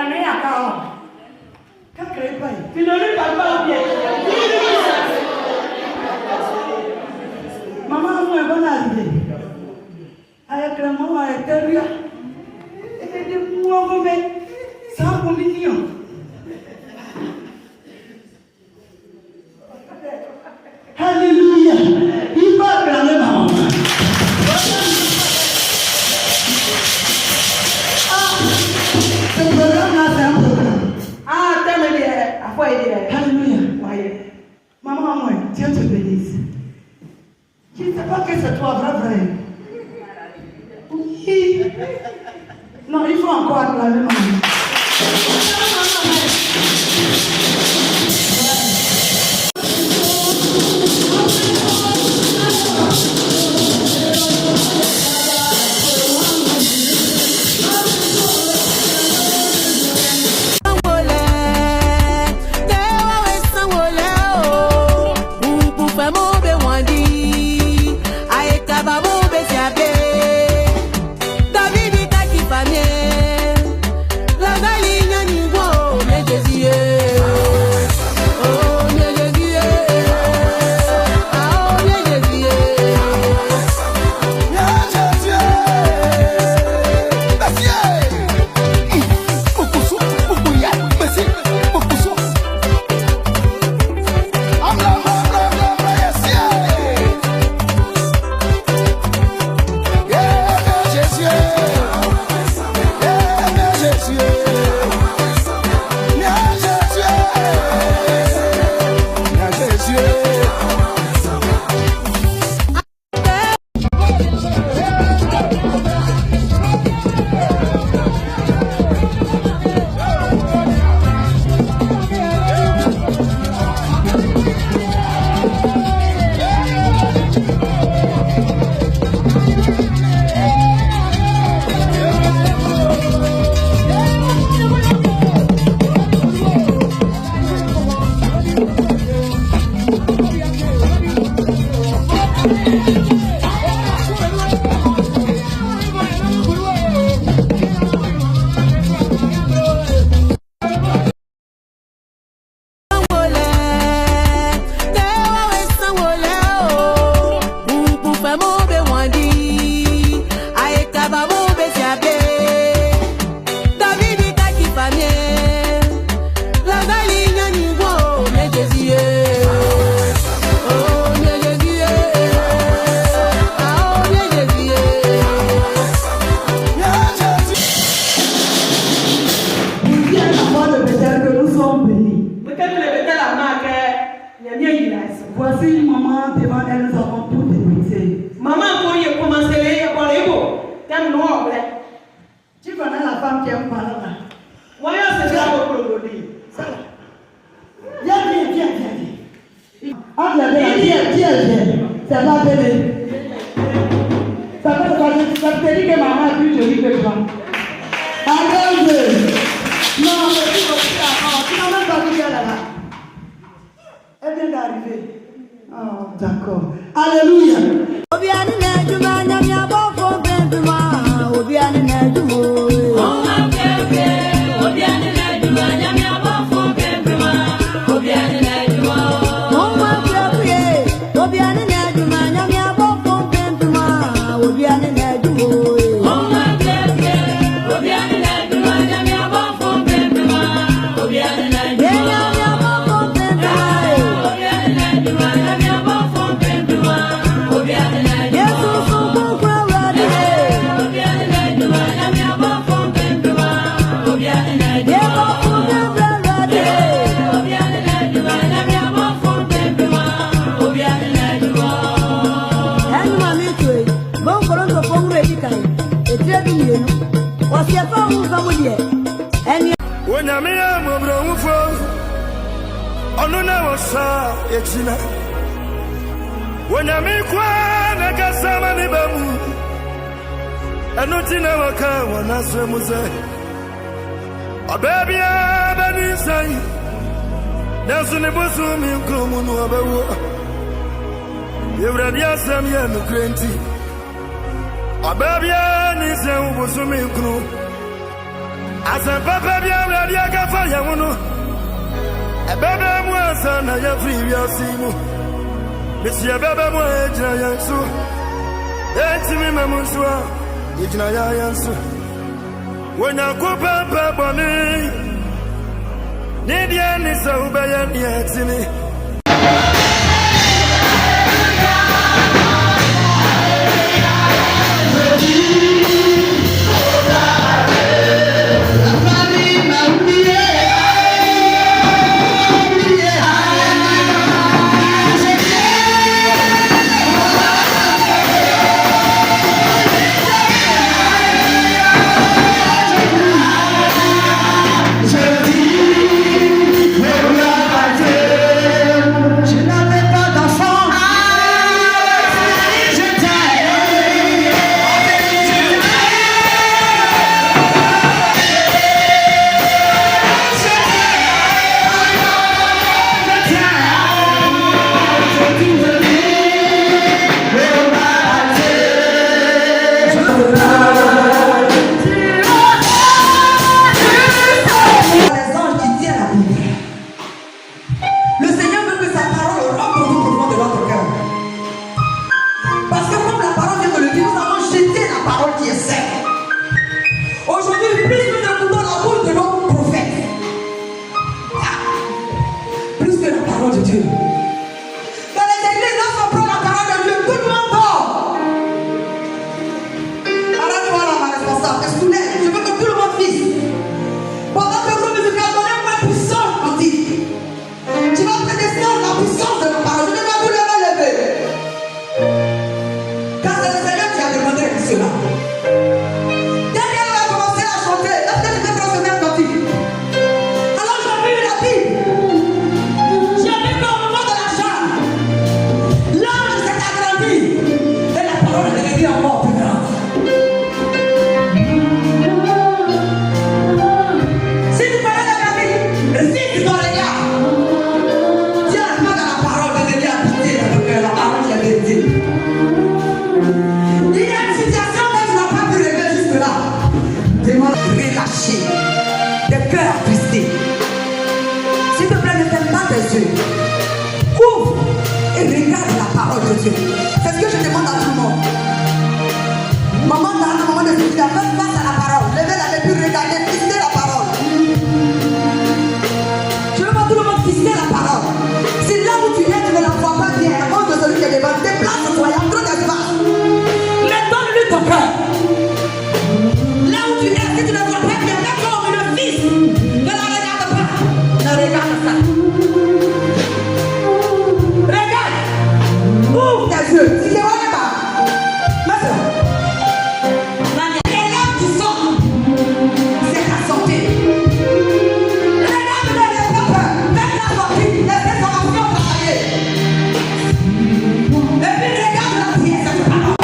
Nani akao. Kakre pai. Filoni papa bien. Mama mo e bona ide. Aya kremo wa eteria. E de muogo me. Sa combinio. Hallelujah. Iba grande mama. Hallelujah. Maman, moi, Dieu te bénisse. Je ne sais pas que c'est toi, vrai. Oui. Non, il faut encore acclamer maman. Voici maman devant elle, nous avons tout débouté. Maman, quand il a commencé à parler, t'aimes noir, tu connais la femme qui aime parler là. Voyons ce que ça va produire. Ça là. Viens. Viens. Ça va belle. Ça te dit que maman est plus jolie que toi. Arrête. Non, mais tu n'as même pas vu qu'elle est là. Elle vient d'arriver. Oh, d'accord. Alléluia. When I make one, I got some money, babu. And not in our car, when I swim with a baby, I been inside. That's when the boss of me come on over. You've read your some young cranty. A baby, I need some boss of me crew. Asa papa bia wadi akafa ya wono. Ebebe mu asa na ya free ya simu. Mesi ebebe mu ejina ya nsu. Eti mi memu nsu a ejina ya nsu. Wona ko papa boni. Ni dia ni sa ubaya ni etini. C'est ce que je demande à tout le monde. Maman, dans un moment de souci, faites face à la parole. Levez la main, puis regardez, fixez la parole. Je veux voir tout le monde fixer la parole. Si là où tu es, tu ne la vois pas bien, à cause de celui qui est devant, déplace-toi, il y a trop d'espace. Mais donne-lui ton cœur. Là où tu es, si tu ne vois pas bien, d'accord, mais le fils, ne la regarde pas. Ne regarde pas. Ouvre tes yeux. Si tu ne vois pas, et là tu sors, c'est ta santé. Regarde-le, n'aie pas peur. Faites la sortie, laissez son enfant travailler. Et puis regarde la prière, ça te parle.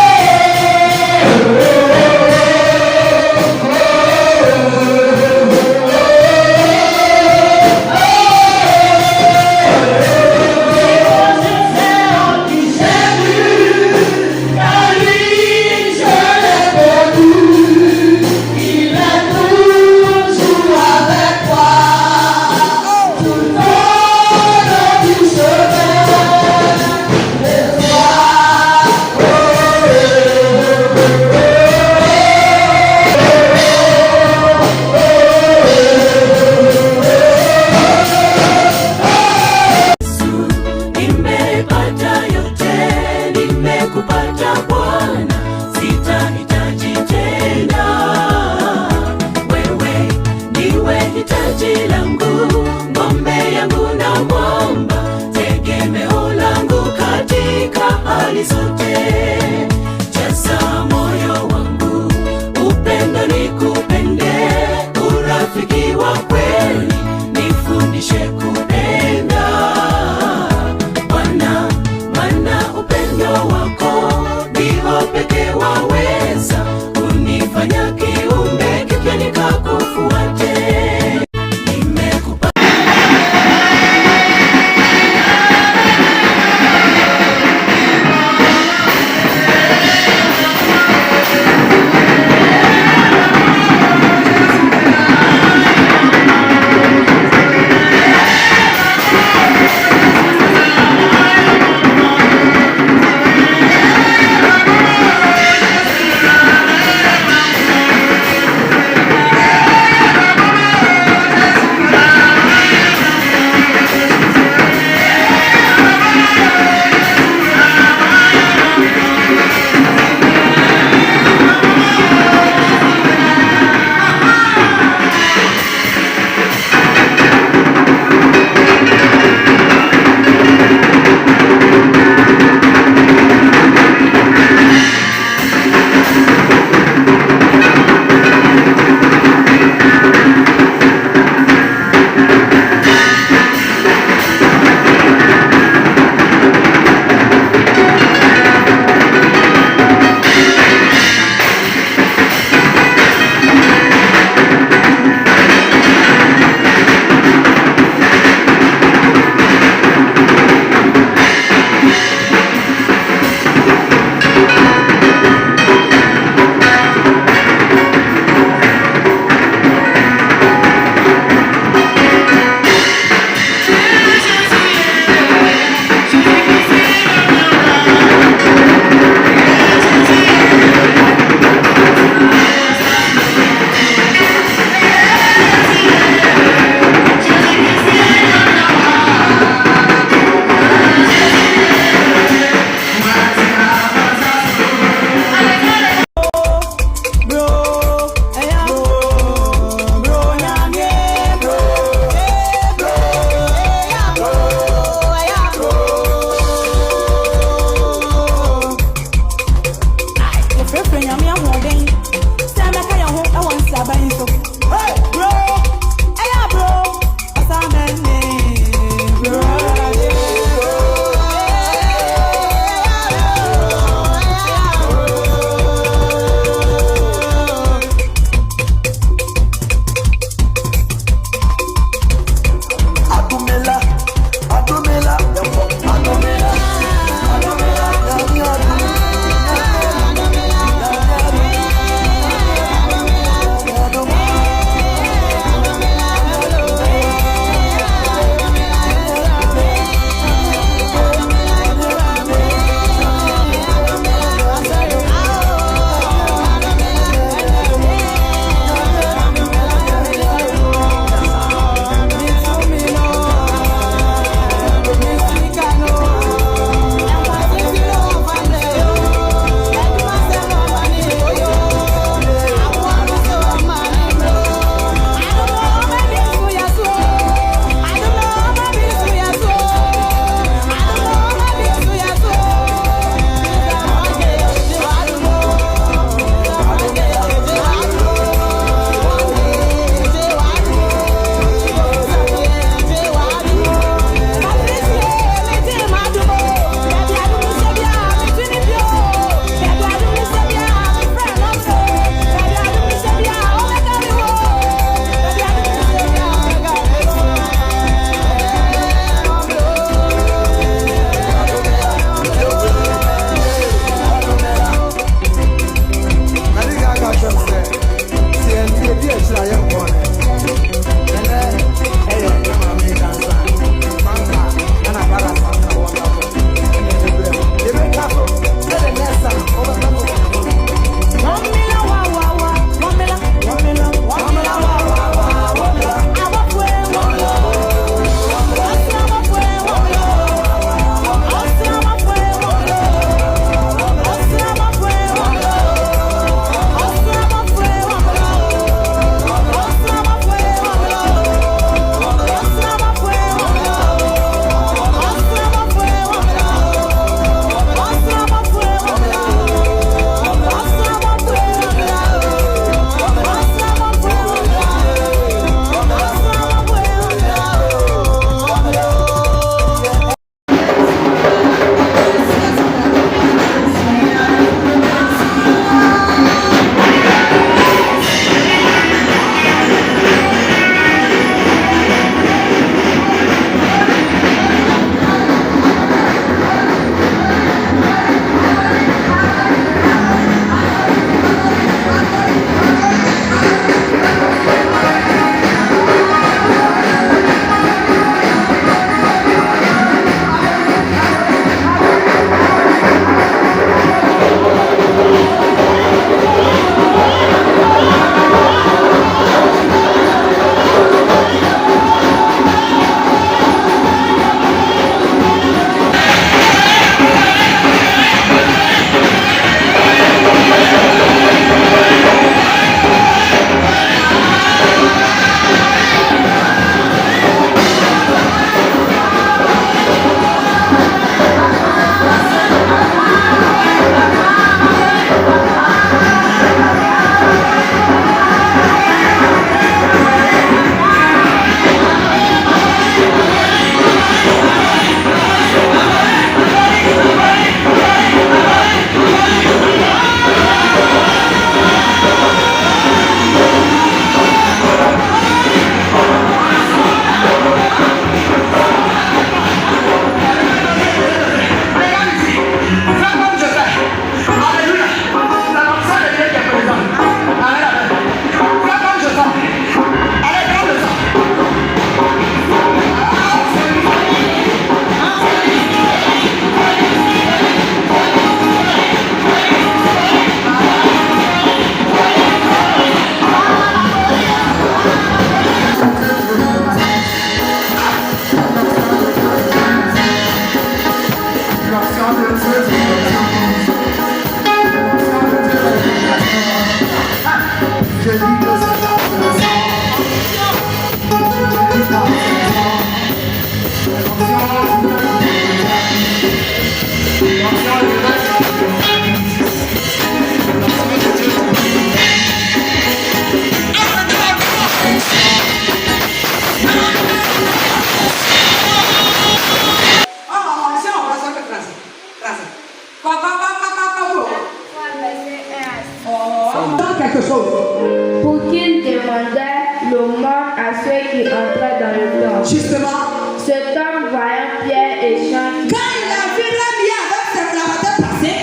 à ceux qui entraient dans le temple. Justement. Ce temps, voyant Pierre et Jean Quand il a vu l'homme avec sa cravate passée,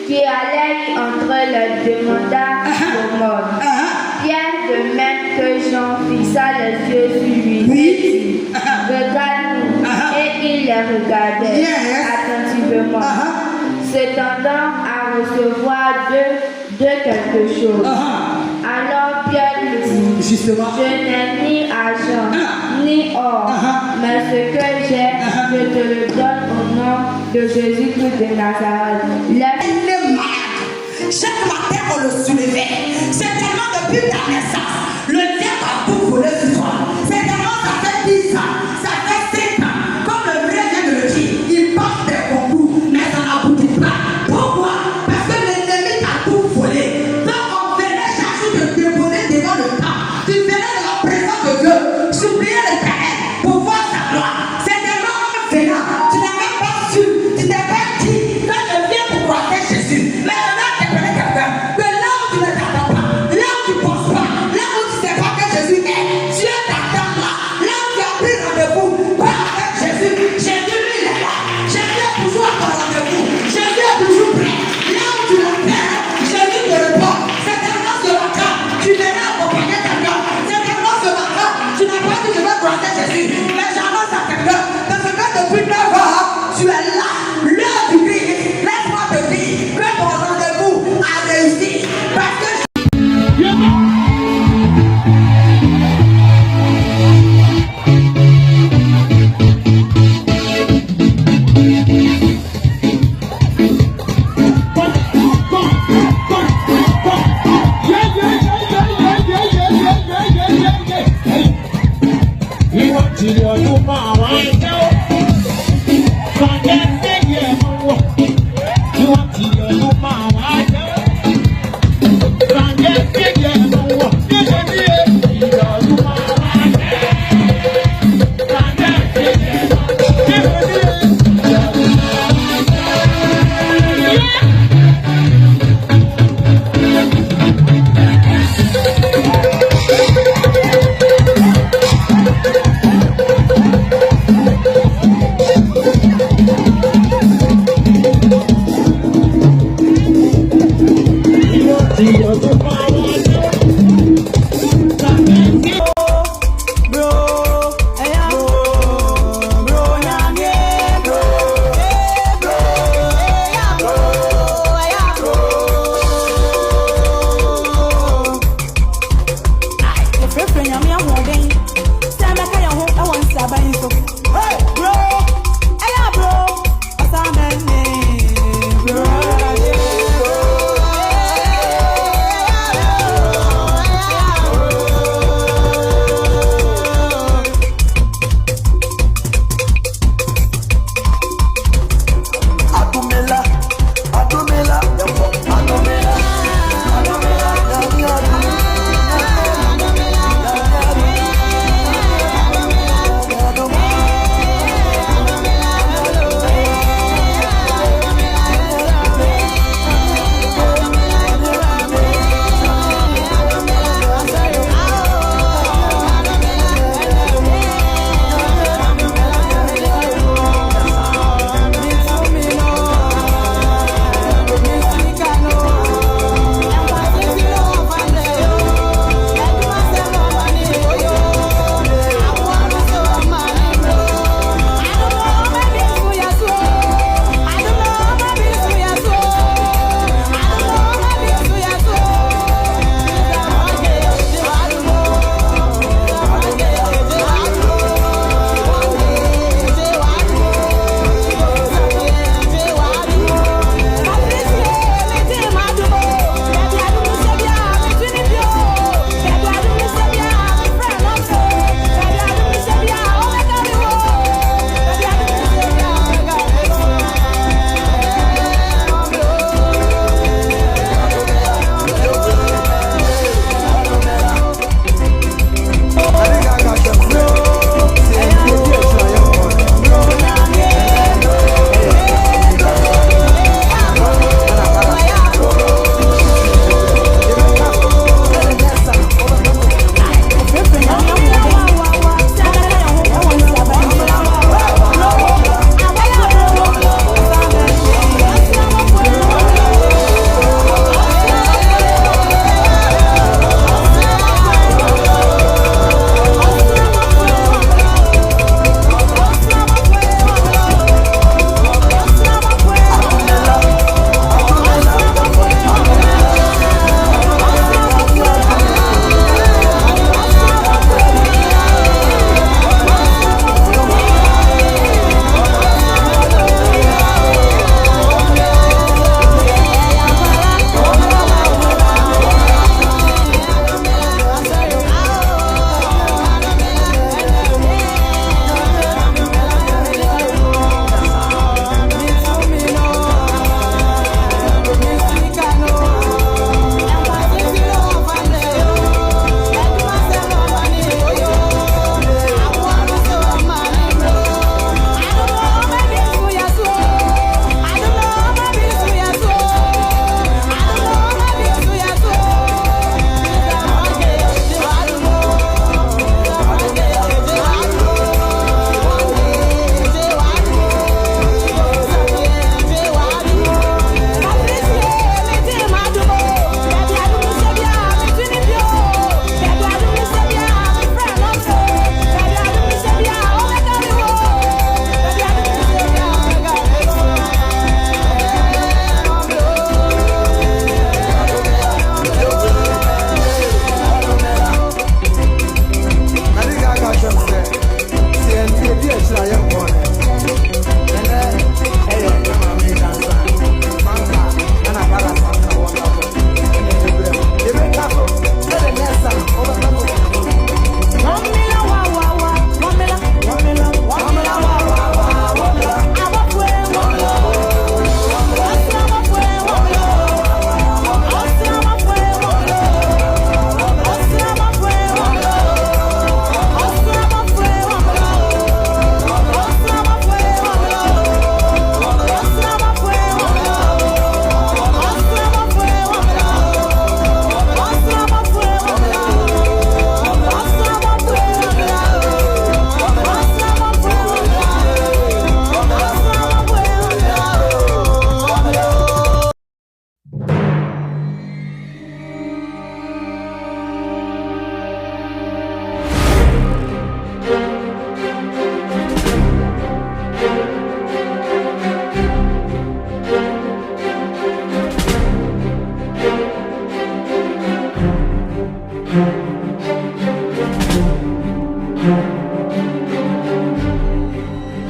qui allait y entrer, leur demanda l'aumône. Pierre, de même que Jean, fixa les yeux sur lui et dit, regarde-nous. Et il les regardait attentivement, s'étendant à recevoir de quelque chose. Alors Pierre lui dit, justement, je n'ai ni argent, ni or, mais ce que j'ai, je te le donne au nom de Jésus-Christ de Nazareth. il est malade. Chaque matin, on le soulevait. C'est tellement depuis ta naissance. Le diable a tout volé sur toi. C'est tellement ça fait 10 ans, ça fait 7 ans. Comme le vrai vient de le dire, il passe des concours, mais ça n'aboutit pas. Pourquoi? Parce que l'ennemi t'a tout volé. Donc on venait chaque jour te déposer devant le temps. Tu venais de la présence de Dieu, supplier l'Éternel pour voir sa gloire. C'est tellement venant. Tu n'as même pas su, tu t'es pas dit, quand je viens pour croiser Jésus. Mais maintenant, tu connais quelqu'un. Que là où tu ne t'attends pas, là où tu ne penses pas, là où tu ne sais pas que Jésus est, Dieu t'attend là. Là où tu as pris rendez-vous, pas avec Jésus. Jésus, lui, il est là. Jésus est toujours à ton rendez-vous. Jésus est toujours prêt. Là où tu l'appelles, Jésus te répond. C'est tellement ce matin, tu verras accompagner quelqu'un. C'est tellement ce matin, tu n'as pas dit je vais croiser Jésus. Mais j'annonce à quelqu'un que ce que depuis 9 ans, tu es là. L'heure du Christ, laisse-moi te dire que ton rendez-vous a réussi. Parce que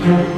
Amen.